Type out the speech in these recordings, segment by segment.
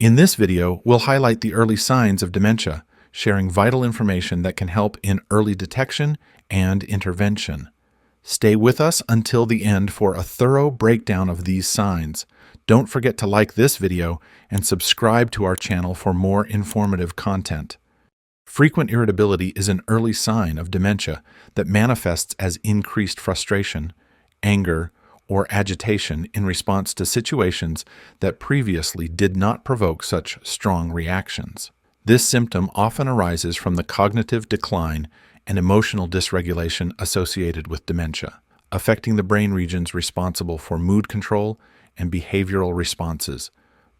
In this video, we'll highlight the early signs of dementia, sharing vital information that can help in early detection and intervention. Stay with us until the end for a thorough breakdown of these signs. Don't forget to like this video and subscribe to our channel for more informative content. Frequent irritability is an early sign of dementia that manifests as increased frustration, anger, or agitation in response to situations that previously did not provoke such strong reactions. This symptom often arises from the cognitive decline and emotional dysregulation associated with dementia, affecting the brain regions responsible for mood control and behavioral responses,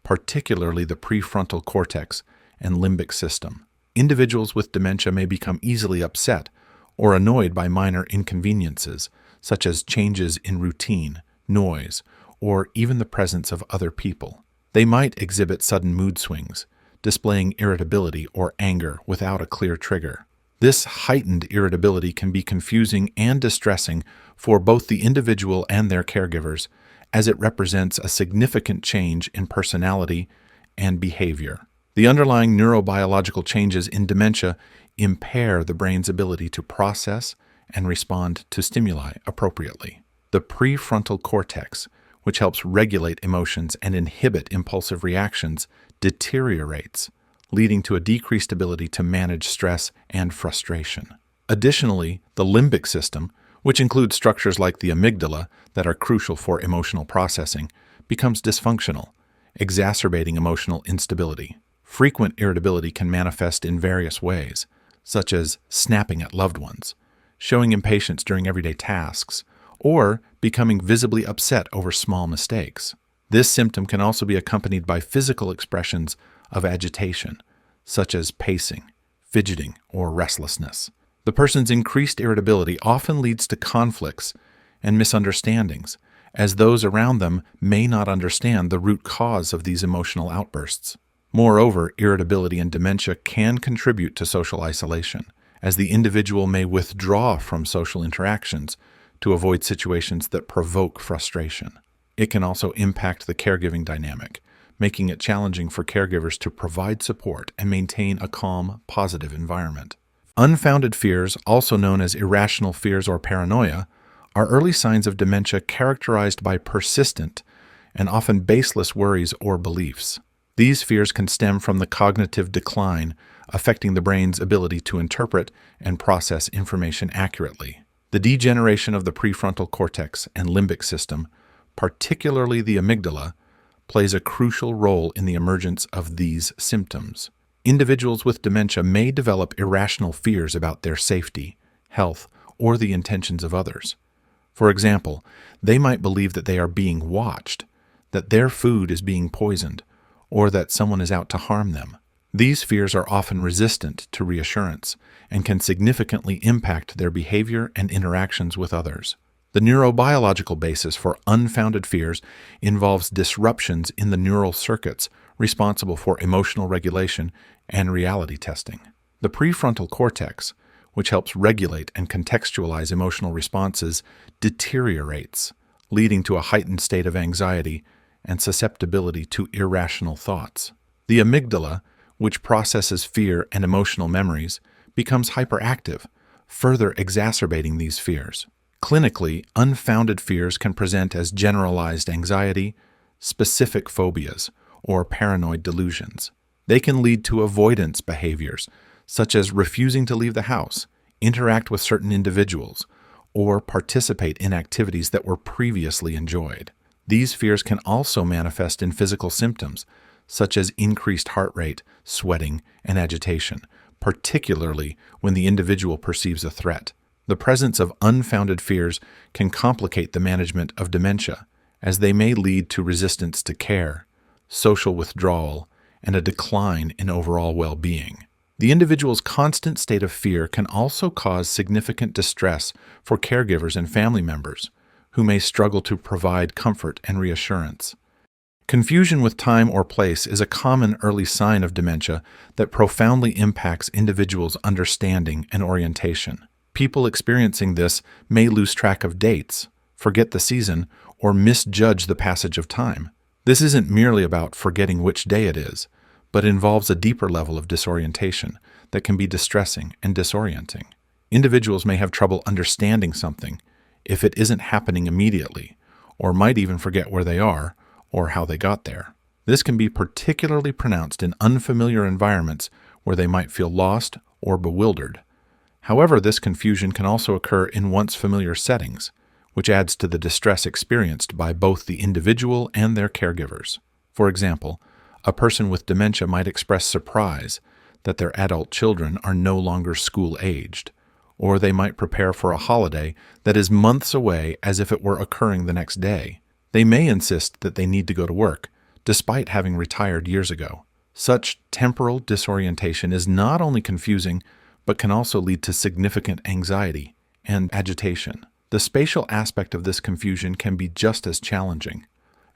particularly the prefrontal cortex and limbic system. Individuals with dementia may become easily upset or annoyed by minor inconveniences, such as changes in routine, noise, or even the presence of other people. They might exhibit sudden mood swings, displaying irritability or anger without a clear trigger. This heightened irritability can be confusing and distressing for both the individual and their caregivers, as it represents a significant change in personality and behavior. The underlying neurobiological changes in dementia impair the brain's ability to process and respond to stimuli appropriately. The prefrontal cortex, which helps regulate emotions and inhibit impulsive reactions, deteriorates, leading to a decreased ability to manage stress and frustration. Additionally, the limbic system, which includes structures like the amygdala that are crucial for emotional processing, becomes dysfunctional, exacerbating emotional instability. Frequent irritability can manifest in various ways, such as snapping at loved ones, showing impatience during everyday tasks, or becoming visibly upset over small mistakes. This symptom can also be accompanied by physical expressions of agitation, such as pacing, fidgeting, or restlessness. The person's increased irritability often leads to conflicts and misunderstandings, as those around them may not understand the root cause of these emotional outbursts. Moreover, irritability and dementia can contribute to social isolation, as the individual may withdraw from social interactions to avoid situations that provoke frustration. It can also impact the caregiving dynamic, making it challenging for caregivers to provide support and maintain a calm, positive environment. Unfounded fears, also known as irrational fears or paranoia, are early signs of dementia characterized by persistent and often baseless worries or beliefs. These fears can stem from the cognitive decline, affecting the brain's ability to interpret and process information accurately. The degeneration of the prefrontal cortex and limbic system, particularly the amygdala, plays a crucial role in the emergence of these symptoms. Individuals with dementia may develop irrational fears about their safety, health, or the intentions of others. For example, they might believe that they are being watched, that their food is being poisoned, or that someone is out to harm them. These fears are often resistant to reassurance and can significantly impact their behavior and interactions with others. The neurobiological basis for unfounded fears involves disruptions in the neural circuits responsible for emotional regulation and reality testing. The prefrontal cortex, which helps regulate and contextualize emotional responses, deteriorates, leading to a heightened state of anxiety and susceptibility to irrational thoughts. The amygdala, which processes fear and emotional memories, becomes hyperactive, further exacerbating these fears. Clinically, unfounded fears can present as generalized anxiety, specific phobias, or paranoid delusions. They can lead to avoidance behaviors, such as refusing to leave the house, interact with certain individuals, or participate in activities that were previously enjoyed. These fears can also manifest in physical symptoms, such as increased heart rate, sweating, and agitation, particularly when the individual perceives a threat. The presence of unfounded fears can complicate the management of dementia, as they may lead to resistance to care, social withdrawal, and a decline in overall well-being. The individual's constant state of fear can also cause significant distress for caregivers and family members, who may struggle to provide comfort and reassurance. Confusion with time or place is a common early sign of dementia that profoundly impacts individuals' understanding and orientation. People experiencing this may lose track of dates, forget the season, or misjudge the passage of time. This isn't merely about forgetting which day it is, but involves a deeper level of disorientation that can be distressing and disorienting. Individuals may have trouble understanding something if it isn't happening immediately, or might even forget where they are or how they got there. This can be particularly pronounced in unfamiliar environments where they might feel lost or bewildered. However, this confusion can also occur in once familiar settings, which adds to the distress experienced by both the individual and their caregivers. For example, a person with dementia might express surprise that their adult children are no longer school-aged, or they might prepare for a holiday that is months away as if it were occurring the next day. They may insist that they need to go to work, despite having retired years ago. Such temporal disorientation is not only confusing, but can also lead to significant anxiety and agitation. The spatial aspect of this confusion can be just as challenging.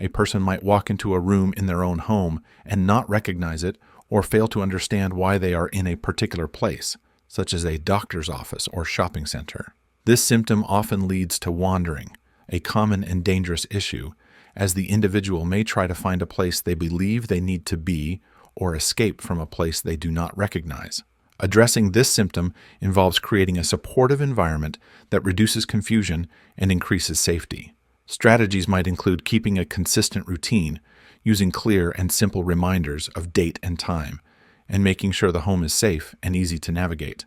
A person might walk into a room in their own home and not recognize it or fail to understand why they are in a particular place, such as a doctor's office or shopping center. This symptom often leads to wandering, a common and dangerous issue, as the individual may try to find a place they believe they need to be or escape from a place they do not recognize. Addressing this symptom involves creating a supportive environment that reduces confusion and increases safety. Strategies might include keeping a consistent routine, using clear and simple reminders of date and time, and making sure the home is safe and easy to navigate.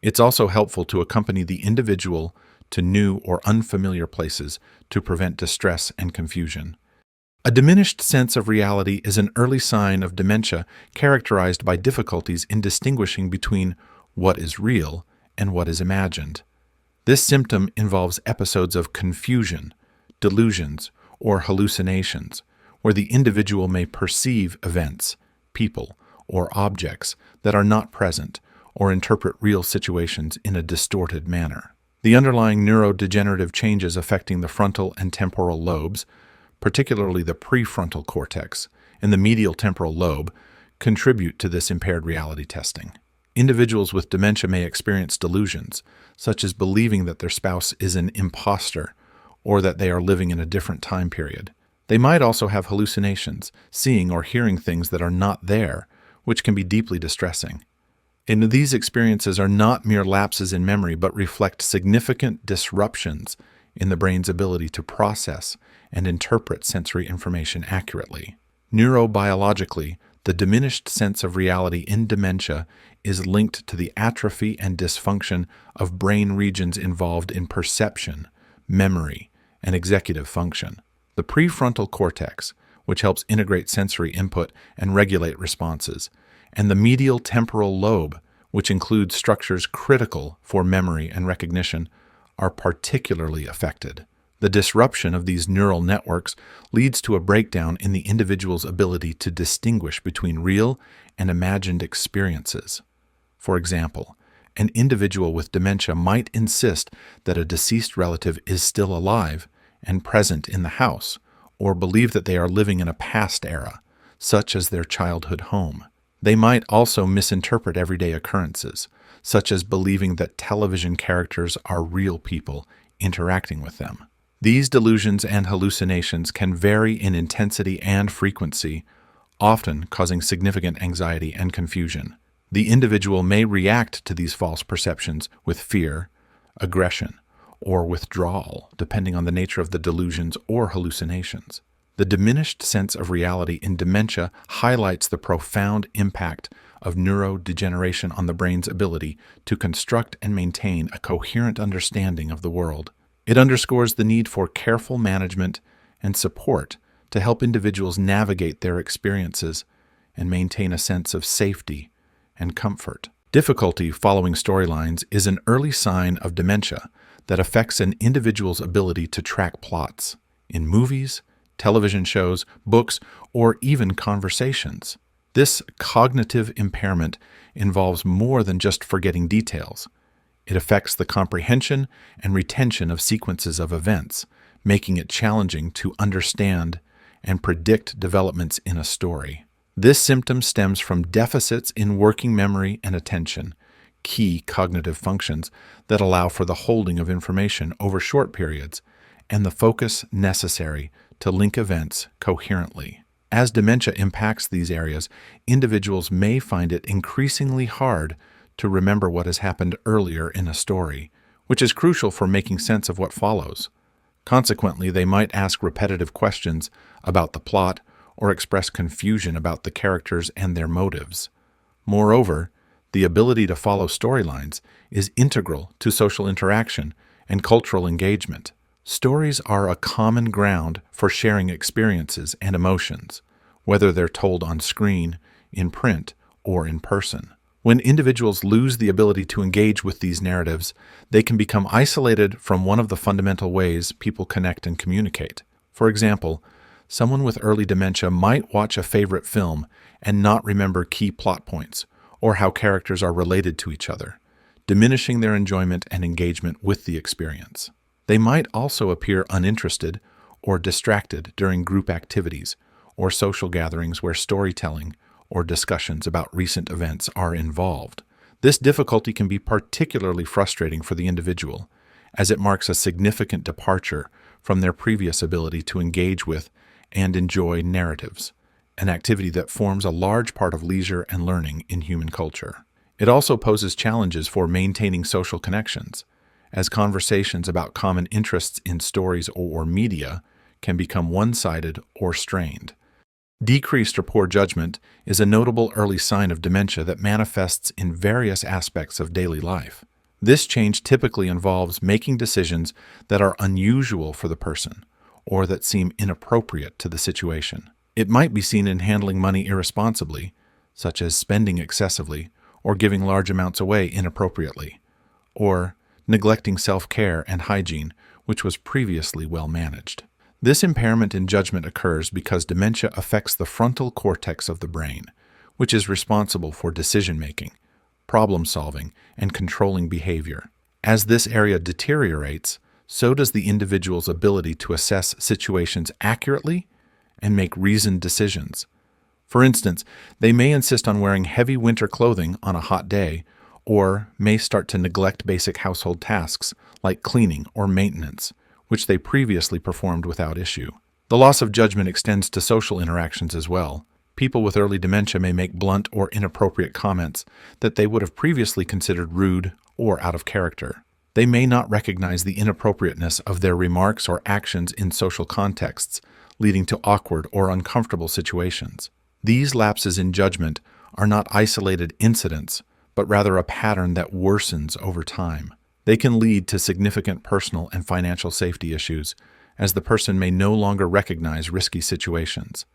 It's also helpful to accompany the individual to new or unfamiliar places to prevent distress and confusion. A diminished sense of reality is an early sign of dementia characterized by difficulties in distinguishing between what is real and what is imagined. This symptom involves episodes of confusion, delusions, or hallucinations, where the individual may perceive events, people, or objects that are not present or interpret real situations in a distorted manner. The underlying neurodegenerative changes affecting the frontal and temporal lobes, particularly the prefrontal cortex and the medial temporal lobe, contribute to this impaired reality testing. Individuals with dementia may experience delusions, such as believing that their spouse is an imposter or that they are living in a different time period. They might also have hallucinations, seeing or hearing things that are not there, which can be deeply distressing. And these experiences are not mere lapses in memory, but reflect significant disruptions in the brain's ability to process and interpret sensory information accurately. Neurobiologically, the diminished sense of reality in dementia is linked to the atrophy and dysfunction of brain regions involved in perception, memory, and executive function. The prefrontal cortex, which helps integrate sensory input and regulate responses, and the medial temporal lobe, which includes structures critical for memory and recognition, are particularly affected. The disruption of these neural networks leads to a breakdown in the individual's ability to distinguish between real and imagined experiences. For example, an individual with dementia might insist that a deceased relative is still alive and present in the house, or believe that they are living in a past era, such as their childhood home. They might also misinterpret everyday occurrences, such as believing that television characters are real people interacting with them. These delusions and hallucinations can vary in intensity and frequency, often causing significant anxiety and confusion. The individual may react to these false perceptions with fear, aggression, or withdrawal, depending on the nature of the delusions or hallucinations. The diminished sense of reality in dementia highlights the profound impact of neurodegeneration on the brain's ability to construct and maintain a coherent understanding of the world. It underscores the need for careful management and support to help individuals navigate their experiences and maintain a sense of safety and comfort. Difficulty following storylines is an early sign of dementia that affects an individual's ability to track plots in movies, television shows, books, or even conversations. This cognitive impairment involves more than just forgetting details. It affects the comprehension and retention of sequences of events, making it challenging to understand and predict developments in a story. This symptom stems from deficits in working memory and attention, key cognitive functions that allow for the holding of information over short periods and the focus necessary to link events coherently. As dementia impacts these areas, individuals may find it increasingly hard to remember what has happened earlier in a story, which is crucial for making sense of what follows. Consequently, they might ask repetitive questions about the plot or express confusion about the characters and their motives. Moreover, the ability to follow storylines is integral to social interaction and cultural engagement. Stories are a common ground for sharing experiences and emotions, whether they're told on screen, in print, or in person. When individuals lose the ability to engage with these narratives, they can become isolated from one of the fundamental ways people connect and communicate. For example, someone with early dementia might watch a favorite film and not remember key plot points or how characters are related to each other, diminishing their enjoyment and engagement with the experience. They might also appear uninterested or distracted during group activities or social gatherings where storytelling or discussions about recent events are involved. This difficulty can be particularly frustrating for the individual, as it marks a significant departure from their previous ability to engage with and enjoy narratives, an activity that forms a large part of leisure and learning in human culture. It also poses challenges for maintaining social connections, as conversations about common interests in stories or media can become one-sided or strained. Decreased or poor judgment is a notable early sign of dementia that manifests in various aspects of daily life. This change typically involves making decisions that are unusual for the person or that seem inappropriate to the situation. It might be seen in handling money irresponsibly, such as spending excessively or giving large amounts away inappropriately, or neglecting self-care and hygiene, which was previously well managed. This impairment in judgment occurs because dementia affects the frontal cortex of the brain, which is responsible for decision-making, problem-solving, and controlling behavior. As this area deteriorates, so does the individual's ability to assess situations accurately and make reasoned decisions. For instance, they may insist on wearing heavy winter clothing on a hot day, or may start to neglect basic household tasks like cleaning or maintenance, which they previously performed without issue. The loss of judgment extends to social interactions as well. People with early dementia may make blunt or inappropriate comments that they would have previously considered rude or out of character. They may not recognize the inappropriateness of their remarks or actions in social contexts, leading to awkward or uncomfortable situations. These lapses in judgment are not isolated incidents, but rather a pattern that worsens over time. They can lead to significant personal and financial safety issues, as the person may no longer recognize risky situations.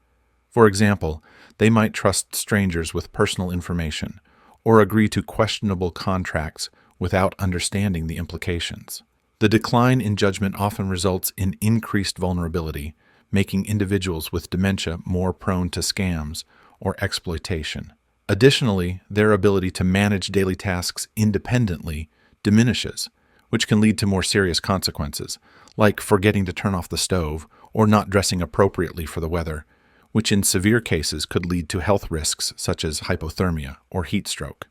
For example, they might trust strangers with personal information or agree to questionable contracts without understanding the implications. The decline in judgment often results in increased vulnerability, making individuals with dementia more prone to scams or exploitation. Additionally, their ability to manage daily tasks independently diminishes, which can lead to more serious consequences, like forgetting to turn off the stove or not dressing appropriately for the weather, which in severe cases could lead to health risks such as hypothermia or heat stroke.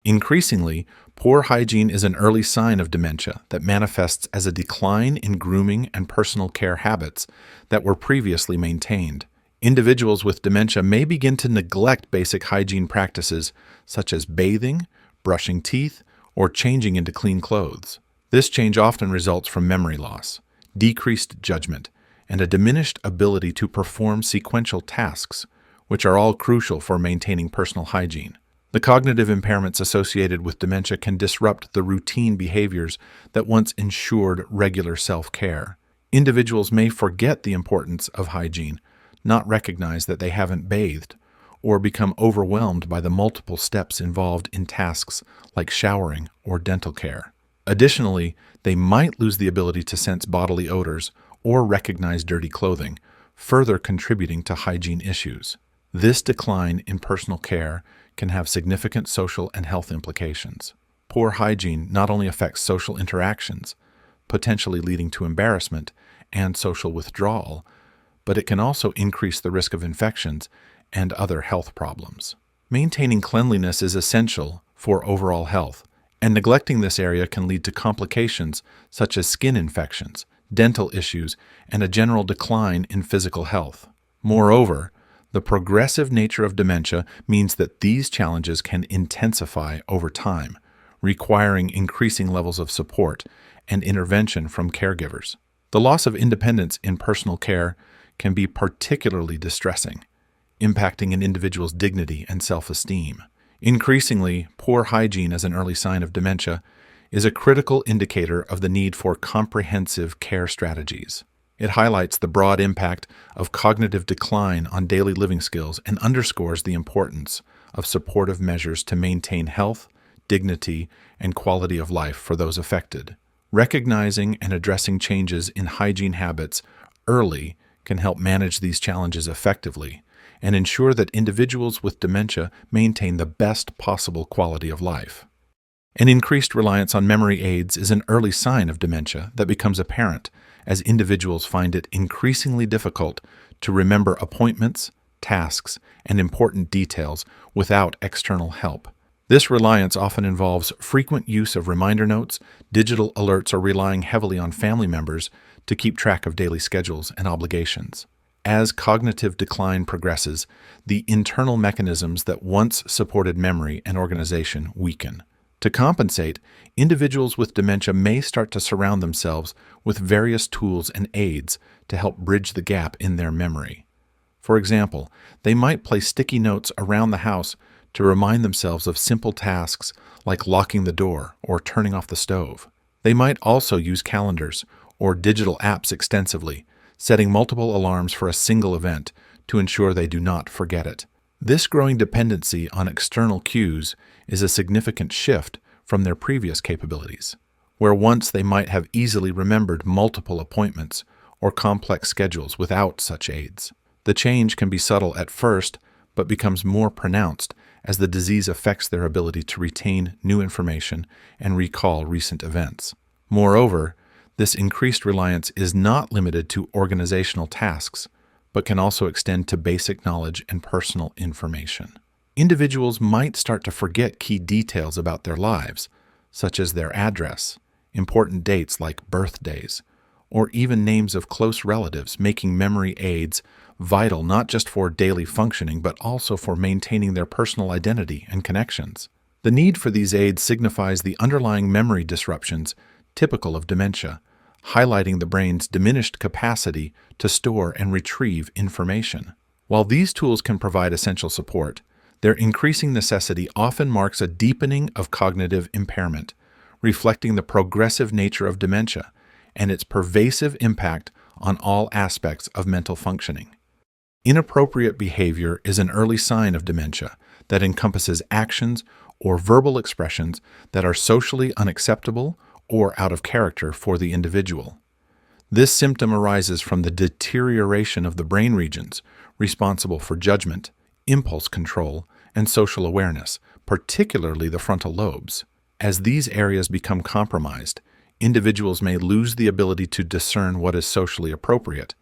Increasingly, poor hygiene is an early sign of dementia that manifests as a decline in grooming and personal care habits that were previously maintained. Individuals with dementia may begin to neglect basic hygiene practices such as bathing, brushing teeth, or changing into clean clothes. This change often results from memory loss, decreased judgment, and a diminished ability to perform sequential tasks, which are all crucial for maintaining personal hygiene. The cognitive impairments associated with dementia can disrupt the routine behaviors that once ensured regular self-care. Individuals may forget the importance of hygiene, not recognize that they haven't bathed, or become overwhelmed by the multiple steps involved in tasks like showering or dental care. Additionally, they might lose the ability to sense bodily odors or recognize dirty clothing, further contributing to hygiene issues. This decline in personal care can have significant social and health implications. Poor hygiene not only affects social interactions, potentially leading to embarrassment and social withdrawal, but it can also increase the risk of infections and other health problems. Maintaining cleanliness is essential for overall health, and neglecting this area can lead to complications such as skin infections, dental issues, and a general decline in physical health. Moreover, the progressive nature of dementia means that these challenges can intensify over time, requiring increasing levels of support and intervention from caregivers. The loss of independence in personal care can be particularly distressing, impacting an individual's dignity and self-esteem. Increasingly, poor hygiene as an early sign of dementia is a critical indicator of the need for comprehensive care strategies. It highlights the broad impact of cognitive decline on daily living skills and underscores the importance of supportive measures to maintain health, dignity, and quality of life for those affected. Recognizing and addressing changes in hygiene habits early can help manage these challenges effectively and ensure that individuals with dementia maintain the best possible quality of life. An increased reliance on memory aids is an early sign of dementia that becomes apparent as individuals find it increasingly difficult to remember appointments, tasks, and important details without external help. This reliance often involves frequent use of reminder notes, digital alerts, or relying heavily on family members to keep track of daily schedules and obligations. As cognitive decline progresses, the internal mechanisms that once supported memory and organization weaken. To compensate, individuals with dementia may start to surround themselves with various tools and aids to help bridge the gap in their memory. For example, they might place sticky notes around the house to remind themselves of simple tasks like locking the door or turning off the stove. They might also use calendars or digital apps extensively, setting multiple alarms for a single event to ensure they do not forget it. This growing dependency on external cues is a significant shift from their previous capabilities, where once they might have easily remembered multiple appointments or complex schedules without such aids. The change can be subtle at first, but becomes more pronounced as the disease affects their ability to retain new information and recall recent events. Moreover, this increased reliance is not limited to organizational tasks, but can also extend to basic knowledge and personal information. Individuals might start to forget key details about their lives, such as their address, important dates like birthdays, or even names of close relatives, making memory aids vital not just for daily functioning, but also for maintaining their personal identity and connections. The need for these aids signifies the underlying memory disruptions typical of dementia, highlighting the brain's diminished capacity to store and retrieve information. While these tools can provide essential support, their increasing necessity often marks a deepening of cognitive impairment, reflecting the progressive nature of dementia and its pervasive impact on all aspects of mental functioning. Inappropriate behavior is an early sign of dementia that encompasses actions or verbal expressions that are socially unacceptable or out of character for the individual. This symptom arises from the deterioration of the brain regions responsible for judgment, impulse control, and social awareness, particularly the frontal lobes. As these areas become compromised, individuals may lose the ability to discern what is socially appropriate,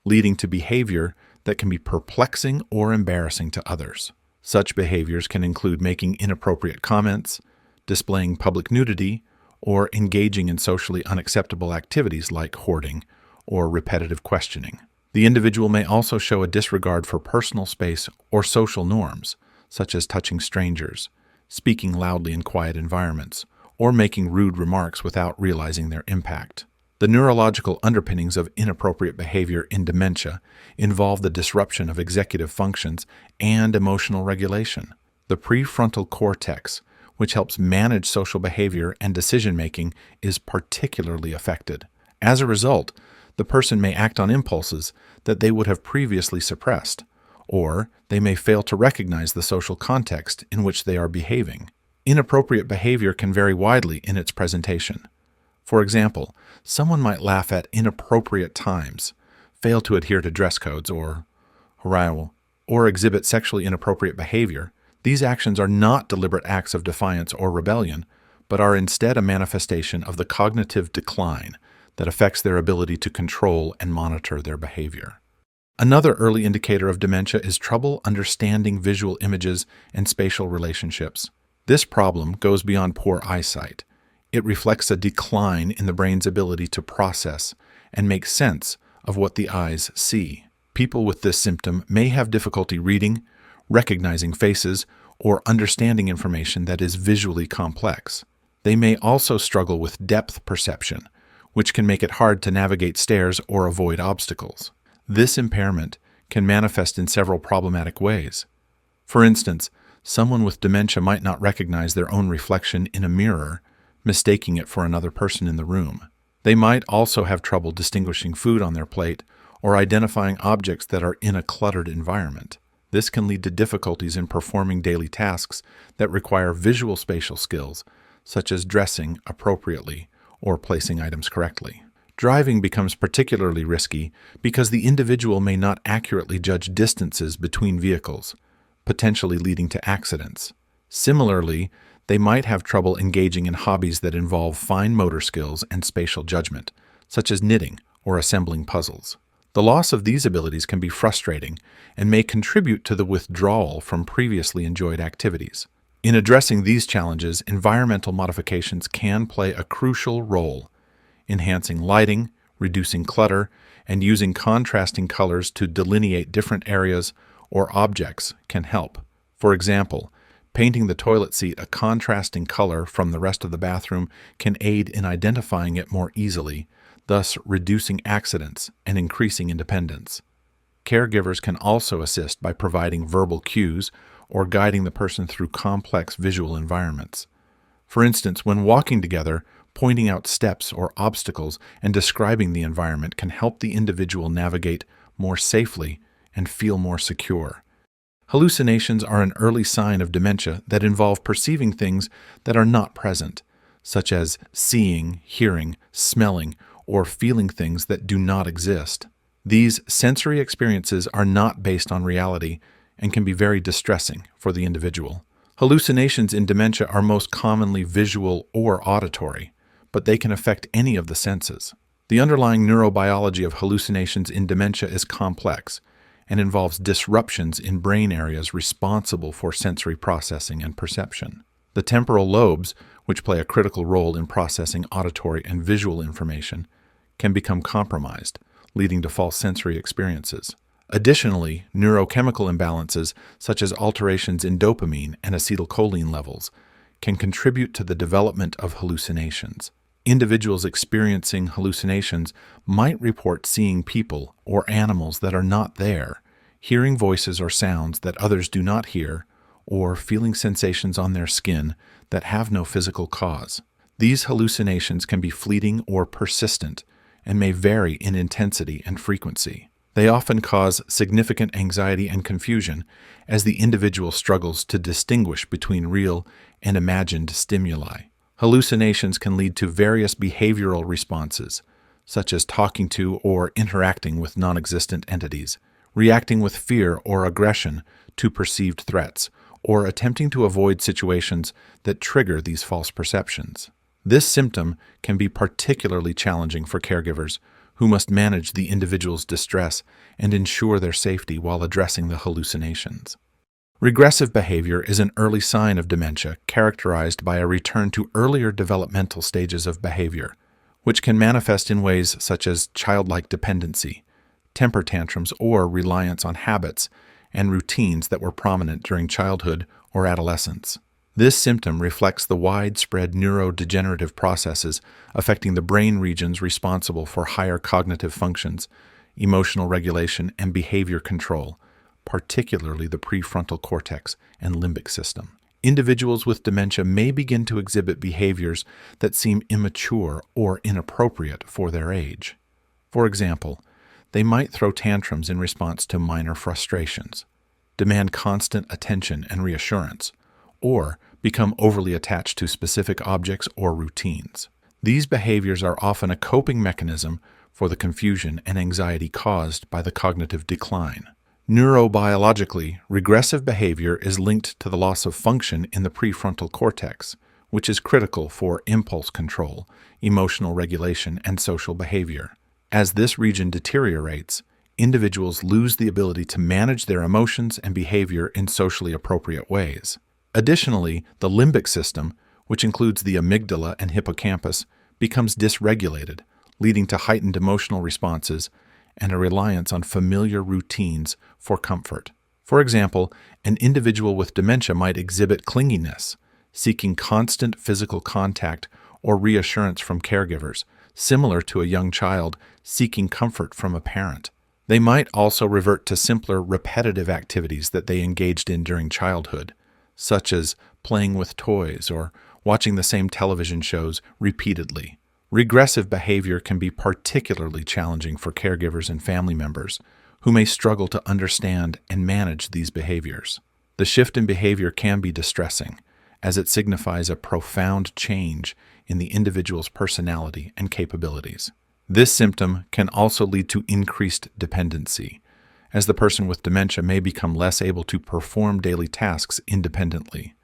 leading to behavior that can be perplexing or embarrassing to others. Such behaviors can include making inappropriate comments, displaying public nudity, or engaging in socially unacceptable activities like hoarding or repetitive questioning. The individual may also show a disregard for personal space or social norms, such as touching strangers, speaking loudly in quiet environments, or making rude remarks without realizing their impact. The neurological underpinnings of inappropriate behavior in dementia involve the disruption of executive functions and emotional regulation. The prefrontal cortex, which helps manage social behavior and decision-making, is particularly affected. As a result, the person may act on impulses that they would have previously suppressed, or they may fail to recognize the social context in which they are behaving. Inappropriate behavior can vary widely in its presentation. For example, someone might laugh at inappropriate times, fail to adhere to dress codes, or exhibit sexually inappropriate behavior. These actions are not deliberate acts of defiance or rebellion, but are instead a manifestation of the cognitive decline that affects their ability to control and monitor their behavior. Another early indicator of dementia is trouble understanding visual images and spatial relationships. This problem goes beyond poor eyesight. It reflects a decline in the brain's ability to process and make sense of what the eyes see. People with this symptom may have difficulty reading, recognizing faces, or understanding information that is visually complex. They may also struggle with depth perception, which can make it hard to navigate stairs or avoid obstacles. This impairment can manifest in several problematic ways. For instance, someone with dementia might not recognize their own reflection in a mirror, mistaking it for another person in the room. They might also have trouble distinguishing food on their plate or identifying objects that are in a cluttered environment. This can lead to difficulties in performing daily tasks that require visual spatial skills, such as dressing appropriately or placing items correctly. Driving becomes particularly risky because the individual may not accurately judge distances between vehicles, potentially leading to accidents. Similarly, they might have trouble engaging in hobbies that involve fine motor skills and spatial judgment, such as knitting or assembling puzzles. The loss of these abilities can be frustrating and may contribute to the withdrawal from previously enjoyed activities. In addressing these challenges, environmental modifications can play a crucial role. Enhancing lighting, reducing clutter, and using contrasting colors to delineate different areas or objects can help. For example, painting the toilet seat a contrasting color from the rest of the bathroom can aid in identifying it more easily, thus reducing accidents and increasing independence. Caregivers can also assist by providing verbal cues or guiding the person through complex visual environments. For instance, when walking together, pointing out steps or obstacles and describing the environment can help the individual navigate more safely and feel more secure. Hallucinations are an early sign of dementia that involve perceiving things that are not present, such as seeing, hearing, smelling, or feeling things that do not exist. These sensory experiences are not based on reality and can be very distressing for the individual. Hallucinations in dementia are most commonly visual or auditory, but they can affect any of the senses. The underlying neurobiology of hallucinations in dementia is complex and involves disruptions in brain areas responsible for sensory processing and perception. The temporal lobes, which play a critical role in processing auditory and visual information, can become compromised, leading to false sensory experiences. Additionally, neurochemical imbalances, such as alterations in dopamine and acetylcholine levels, can contribute to the development of hallucinations. Individuals experiencing hallucinations might report seeing people or animals that are not there, hearing voices or sounds that others do not hear, or feeling sensations on their skin that have no physical cause. These hallucinations can be fleeting or persistent and may vary in intensity and frequency. They often cause significant anxiety and confusion as the individual struggles to distinguish between real and imagined stimuli. Hallucinations can lead to various behavioral responses, such as talking to or interacting with non-existent entities, reacting with fear or aggression to perceived threats, or attempting to avoid situations that trigger these false perceptions. This symptom can be particularly challenging for caregivers who must manage the individual's distress and ensure their safety while addressing the hallucinations. Regressive behavior is an early sign of dementia characterized by a return to earlier developmental stages of behavior, which can manifest in ways such as childlike dependency, temper tantrums, or reliance on habits and routines that were prominent during childhood or adolescence. This symptom reflects the widespread neurodegenerative processes affecting the brain regions responsible for higher cognitive functions, emotional regulation, and behavior control, particularly the prefrontal cortex and limbic system. Individuals with dementia may begin to exhibit behaviors that seem immature or inappropriate for their age. For example, they might throw tantrums in response to minor frustrations, demand constant attention and reassurance, or become overly attached to specific objects or routines. These behaviors are often a coping mechanism for the confusion and anxiety caused by the cognitive decline. Neurobiologically, regressive behavior is linked to the loss of function in the prefrontal cortex, which is critical for impulse control, emotional regulation, and social behavior. As this region deteriorates, individuals lose the ability to manage their emotions and behavior in socially appropriate ways. Additionally, the limbic system, which includes the amygdala and hippocampus, becomes dysregulated, leading to heightened emotional responses and a reliance on familiar routines for comfort. For example, an individual with dementia might exhibit clinginess, seeking constant physical contact or reassurance from caregivers, similar to a young child seeking comfort from a parent. They might also revert to simpler, repetitive activities that they engaged in during childhood, such as playing with toys or watching the same television shows repeatedly. Regressive behavior can be particularly challenging for caregivers and family members who may struggle to understand and manage these behaviors. The shift in behavior can be distressing, as it signifies a profound change in the individual's personality and capabilities. This symptom can also lead to increased dependency, as the person with dementia may become less able to perform daily tasks independently.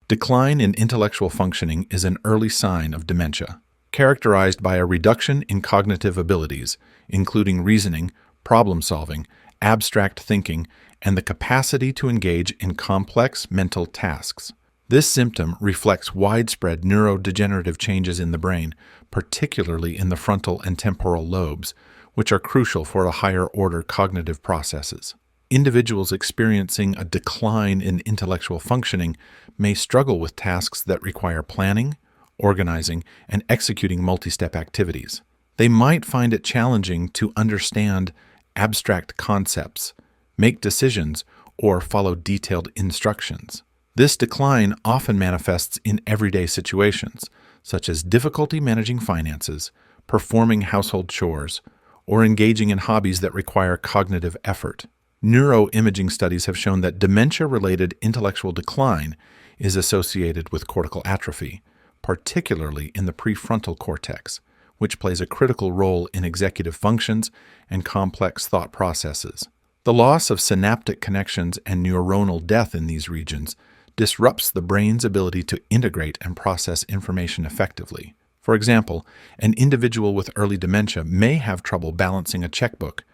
Decline in intellectual functioning is an early sign of dementia, characterized by a reduction in cognitive abilities, including reasoning, problem-solving, abstract thinking, and the capacity to engage in complex mental tasks. This symptom reflects widespread neurodegenerative changes in the brain, particularly in the frontal and temporal lobes, which are crucial for higher-order cognitive processes. Individuals experiencing a decline in intellectual functioning may struggle with tasks that require planning, organizing, and executing multi-step activities. They might find it challenging to understand abstract concepts, make decisions, or follow detailed instructions. This decline often manifests in everyday situations, such as difficulty managing finances, performing household chores, or engaging in hobbies that require cognitive effort. Neuroimaging studies have shown that dementia-related intellectual decline is associated with cortical atrophy, particularly in the prefrontal cortex, which plays a critical role in executive functions and complex thought processes. The loss of synaptic connections and neuronal death in these regions disrupts the brain's ability to integrate and process information effectively. For example, an individual with early dementia may have trouble balancing a checkbook,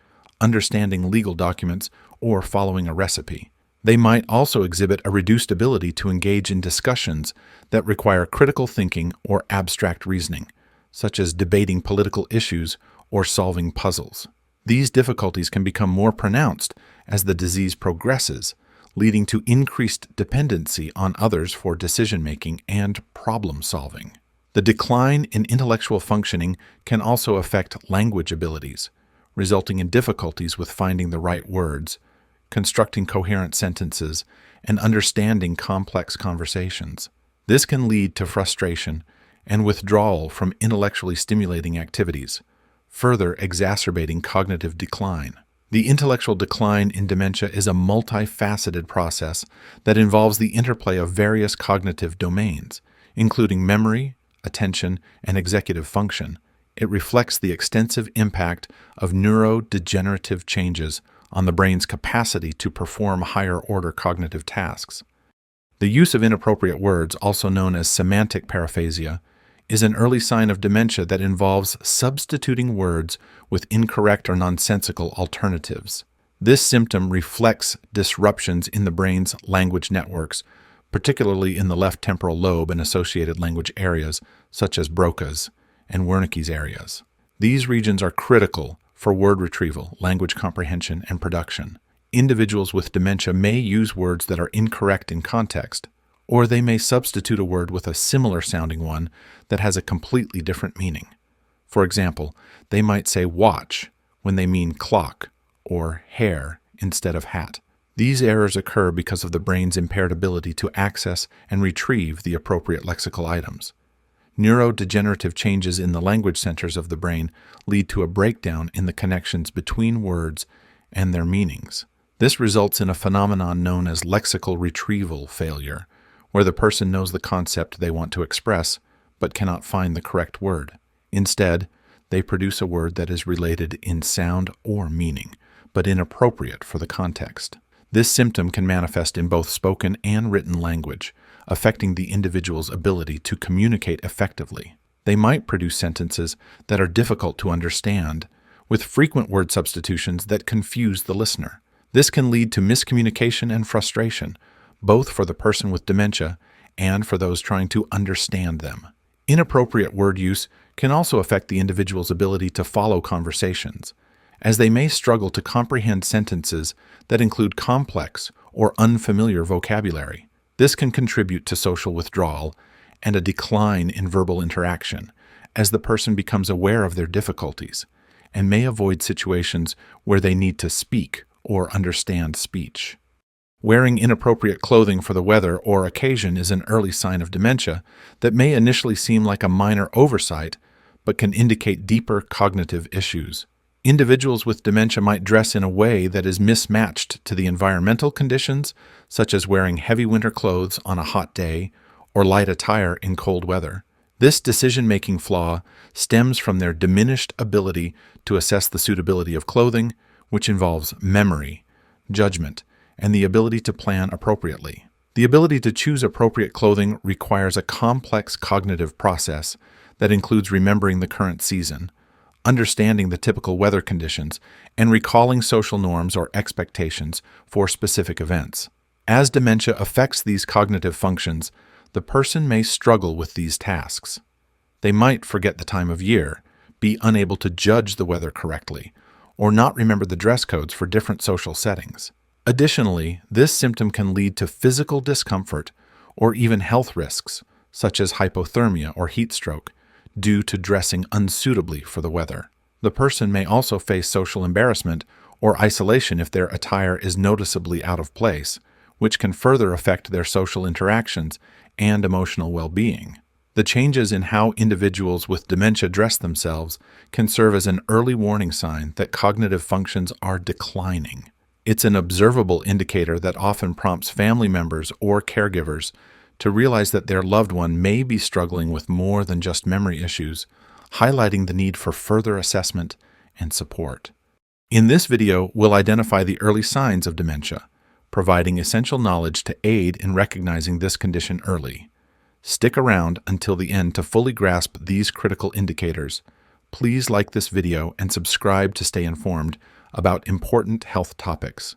understanding legal documents, or following a recipe. They might also exhibit a reduced ability to engage in discussions that require critical thinking or abstract reasoning, such as debating political issues or solving puzzles. These difficulties can become more pronounced as the disease progresses, leading to increased dependency on others for decision-making and problem-solving. The decline in intellectual functioning can also affect language abilities, resulting in difficulties with finding the right words, constructing coherent sentences, and understanding complex conversations. This can lead to frustration and withdrawal from intellectually stimulating activities, further exacerbating cognitive decline. The intellectual decline in dementia is a multifaceted process that involves the interplay of various cognitive domains, including memory, attention, and executive function. It reflects the extensive impact of neurodegenerative changes on the brain's capacity to perform higher-order cognitive tasks. The use of inappropriate words, also known as semantic paraphasia, is an early sign of dementia that involves substituting words with incorrect or nonsensical alternatives. This symptom reflects disruptions in the brain's language networks, particularly in the left temporal lobe and associated language areas, such as Broca's and Wernicke's areas. These regions are critical for word retrieval, language comprehension, and production. Individuals with dementia may use words that are incorrect in context, or they may substitute a word with a similar-sounding one that has a completely different meaning. For example, they might say watch when they mean clock, or hair instead of hat. These errors occur because of the brain's impaired ability to access and retrieve the appropriate lexical items. Neurodegenerative changes in the language centers of the brain lead to a breakdown in the connections between words and their meanings. This results in a phenomenon known as lexical retrieval failure, where the person knows the concept they want to express but cannot find the correct word. Instead, they produce a word that is related in sound or meaning, but inappropriate for the context. This symptom can manifest in both spoken and written language, affecting the individual's ability to communicate effectively. They might produce sentences that are difficult to understand, with frequent word substitutions that confuse the listener. This can lead to miscommunication and frustration, both for the person with dementia and for those trying to understand them. Inappropriate word use can also affect the individual's ability to follow conversations, as they may struggle to comprehend sentences that include complex or unfamiliar vocabulary. This can contribute to social withdrawal and a decline in verbal interaction, as the person becomes aware of their difficulties and may avoid situations where they need to speak or understand speech. Wearing inappropriate clothing for the weather or occasion is an early sign of dementia that may initially seem like a minor oversight, but can indicate deeper cognitive issues. Individuals with dementia might dress in a way that is mismatched to the environmental conditions, such as wearing heavy winter clothes on a hot day or light attire in cold weather. This decision-making flaw stems from their diminished ability to assess the suitability of clothing, which involves memory, judgment, and the ability to plan appropriately. The ability to choose appropriate clothing requires a complex cognitive process that includes remembering the current season, understanding the typical weather conditions, and recalling social norms or expectations for specific events. As dementia affects these cognitive functions, the person may struggle with these tasks. They might forget the time of year, be unable to judge the weather correctly, or not remember the dress codes for different social settings. Additionally, this symptom can lead to physical discomfort or even health risks, such as hypothermia or heat stroke, due to dressing unsuitably for the weather. The person may also face social embarrassment or isolation if their attire is noticeably out of place, which can further affect their social interactions and emotional well-being. The changes in how individuals with dementia dress themselves can serve as an early warning sign that cognitive functions are declining. It's an observable indicator that often prompts family members or caregivers to realize that their loved one may be struggling with more than just memory issues, highlighting the need for further assessment and support. In this video, we'll identify the early signs of dementia, providing essential knowledge to aid in recognizing this condition early. Stick around until the end to fully grasp these critical indicators. Please like this video and subscribe to stay informed about important health topics.